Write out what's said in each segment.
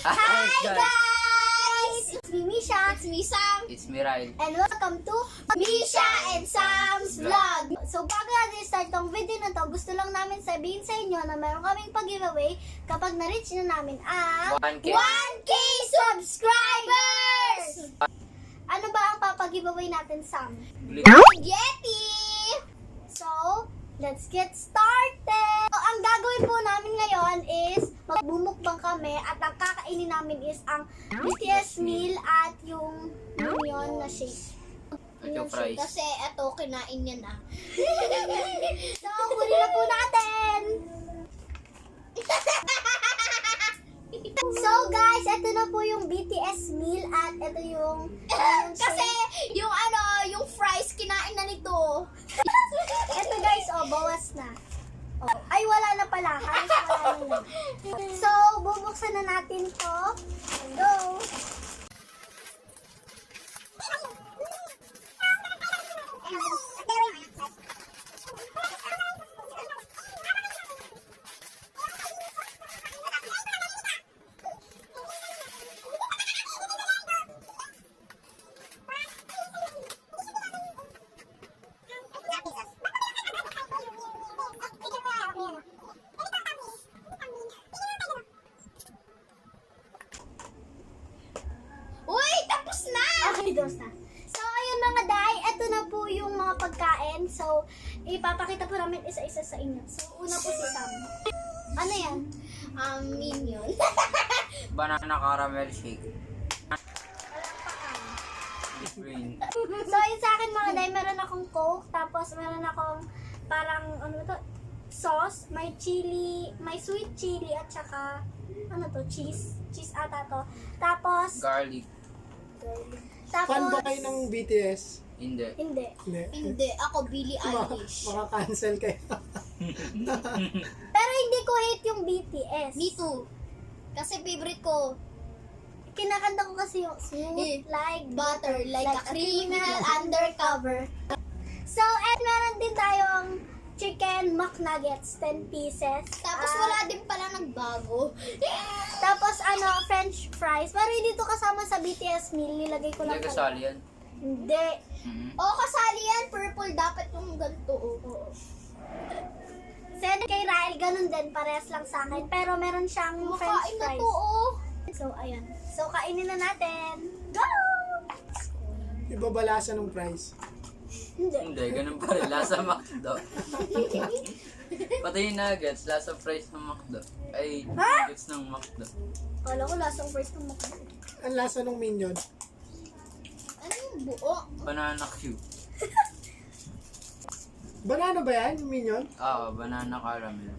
Hi guys! It's me Misha. It's me, Sam. It's me, Ryle. And welcome to Misha and Sam's Vlog. So bago natin start tong video na to, gusto lang namin sabihin sa inyo na meron kaming pag-giveaway kapag na-reach na namin ang 1K subscribers! Ano ba ang papag-giveaway natin, Sam? Yeti! So, let's get started! So, ang gagawin po namin ngayon is magbumukbang kami at ang kakainin namin is ang BTS meal at yung Minion na shake. At yung fries. Kasi eto, kinain niya na. So, huli na po natin! So guys, ito na po yung BTS meal at ito yung Kasi yung fries, kinain na nito. ito guys, bawas na. Ay, wala na pala. Halos wala na. So, bubuksan na natin to. Go! Uy, tapos na! Okay, dos na. So, ayun mga day, ito na po yung mga pagkain. So, ipapakita po namin isa-isa sa inyo. So, una po si Sam. Ano yan? Minion. Banana caramel shake. Green. So, yun sa akin mga day, meron akong Coke, tapos meron akong parang, ano to, sauce, may chili, may sweet chili, at saka, ano to, cheese. Cheese ata to. Tapos, Garlic. Fan ba tapos, kayo ng BTS? Hindi. hindi. Hindi. Hindi, ako Billie Eilish. Maka-cancel kayo. Pero hindi ko hate yung BTS. Me too. Kasi favorite ko, Kinakanta ko kasi yung smooth like butter, like a criminal undercover. So, and meron din tayong chicken McNuggets, 10 pieces. Tapos wala din pala nagbago. Tapos french fries. Pero hindi to kasama sa BTS meal. Nilagay ko lang Hindi kasali yan. Hindi. Oh, kasali yan. Purple dapat yung ganito. Oh. Send kay Ryle, ganun din. Parehas lang sa akin. Pero meron siyang french Makain na fries. to, oh. So, ayan. So, kainin na natin. Go! Iba ba lasa ng fries? Hindi. Hindi, ganun pa rin. Lasa McDo. Pati yung nuggets, lasa fries ng McDo. Ay, nuggets ng McDo. Kala ko lasang fries ng McDo. Ang lasa ng Minion. Ano yung buo? Banana cube. Banana ba yan, yung Minion? Banana caramel.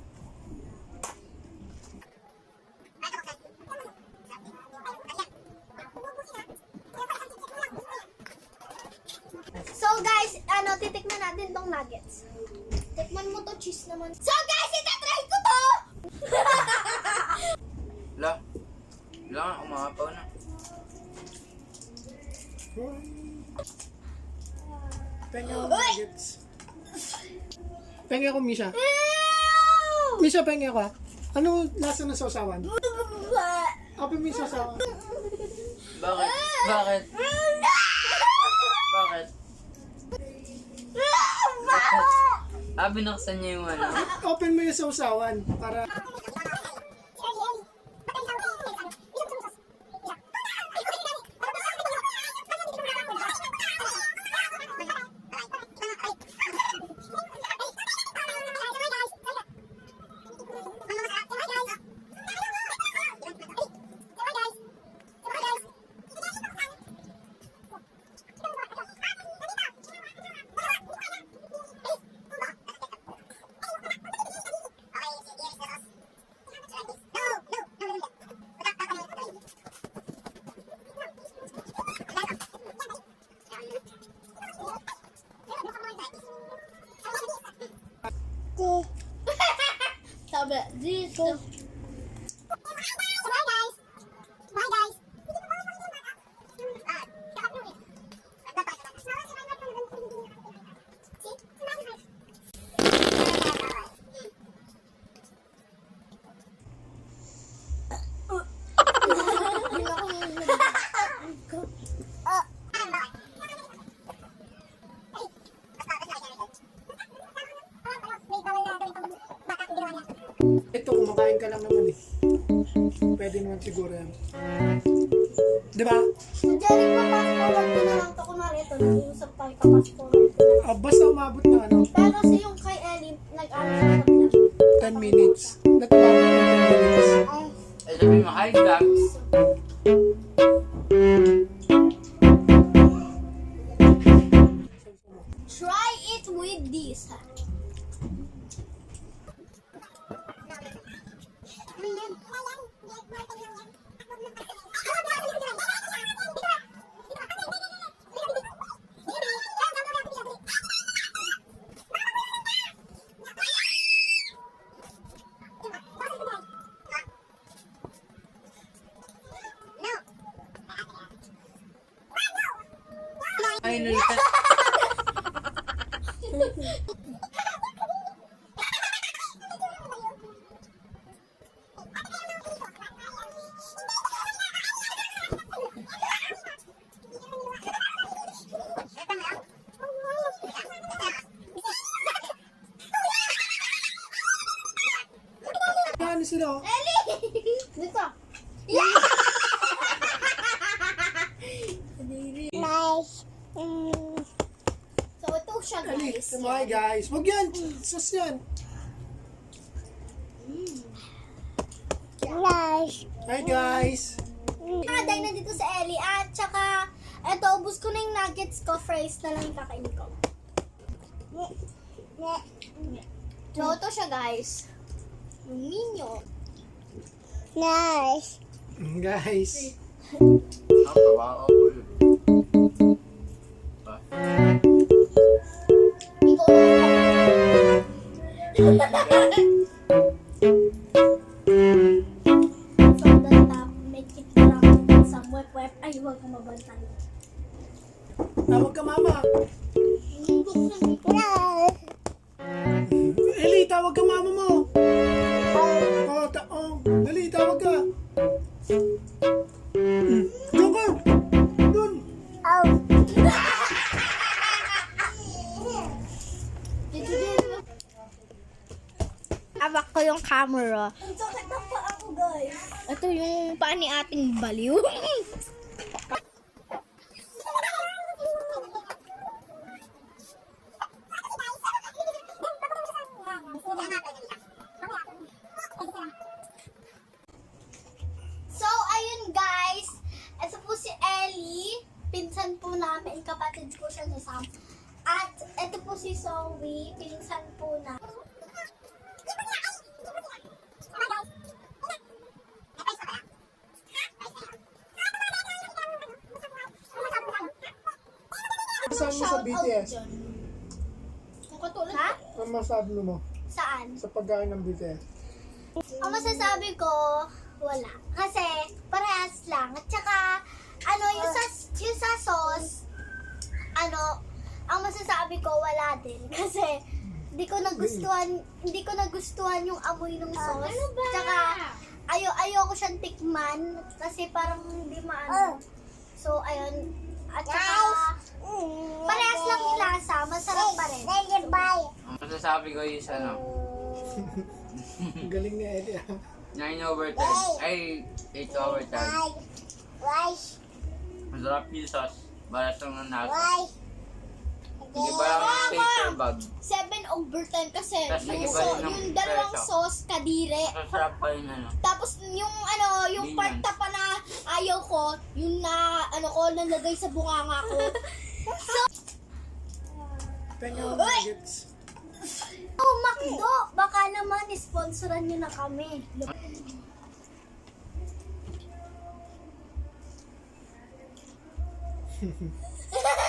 So, guys, titikman natin tong nuggets. Tikman mo to, cheese naman. So guys, itatry ko to! La. Wala nga, umapaw na. Pengi ako nuggets. Pengi ako, Misha. Ew! Misha, pengi ako ha. Ano lasa ng sausawan? Api mo yung sausawan. Bakit? Bakit? Bakit? Binuksan niya yung ano. Open mo yung sausawan para... Sabi, dito. pwede naman siguro yan. Di ba? Si Jerry, pa-fast-forward ko na lang to. Kunwari ito, nag-iusap tayo, pa-fast-forward ko na. Basta umabot na ano, Pero si yung kay Ellie, nag-ano siya sa vlog. 10 minutes. Not umabot ng 10 minutes. Ay, Eh, sabi mo, hi, guys. Try it with this. Ay, nalita. Ano sila? Oh? dito. So, ito siya, Ali, guys. hi guys. Wag yan. Sus yan. Hi guys. Nakaday na dito sa Ellie. At saka, eto, ubus ko na yung nuggets ko. Fries na lang yung kakainin ko. So, ito siya, guys. Yung Minion. Guys. Ang kawawa ko yun. Ba? Ikaw From the top, make it round some wep-wep. Ay, huwag kang mabantay. Tawag ka mama. Eli, tawag ka mama mo. Dali, tawag ka. Doon ka. Doon. Awak ko yung camera. Ang sakit na pa ako, guys. Ito yung paa ni ating baliw. So, ayun guys. Ito po si Ellie. Pinsan po namin. Kapatid ko siya ni Sam. At ito po si Zoe. Pinsan po na. Saan mo sa BTS? Ang katulad. Ha? Ano masabi mo Saan? sa pagkain ng BTS? Ang masasabi ko, wala. Kasi, parehas lang. At saka, ano, yung sa sauce, ano, ang masasabi ko, wala din. Kasi, hindi ko nagustuhan yung amoy ng sauce. Ano ba? Tsaka, ayoko siyang tikman. Kasi parang hindi maano. So, ayun. At saka, parehas lang yung lasa. Masarap pa rin. Ang masasabi ko is ano, Ang galing ni Eli. 9/10. Ay, 8/10. Masarap yung sauce. Balas lang ng nasa. Hindi ba lang yung paper bag? 7/10 kasi Tas yung, iba rin ng yung dalawang presyo. sauce kadire. Masarap pa yun ano. Tapos yung yung Minion. part na pa na ayaw ko, yung na nalagay sa bunganga ko. Tenga mo nuggets. Oh, Macdo! Baka naman, sponsoran nyo na kami.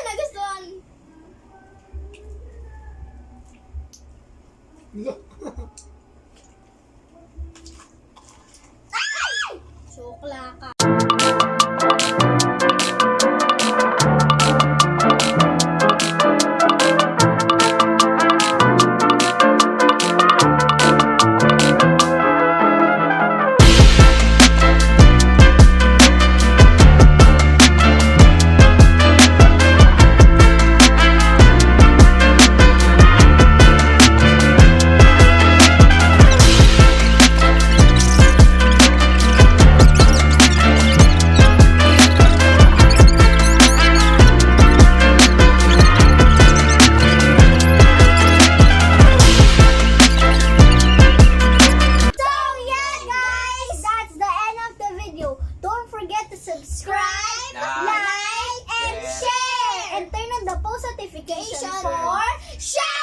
Nagustuhan. Look. Sukla ka. like, and share! And turn on the post notification for share!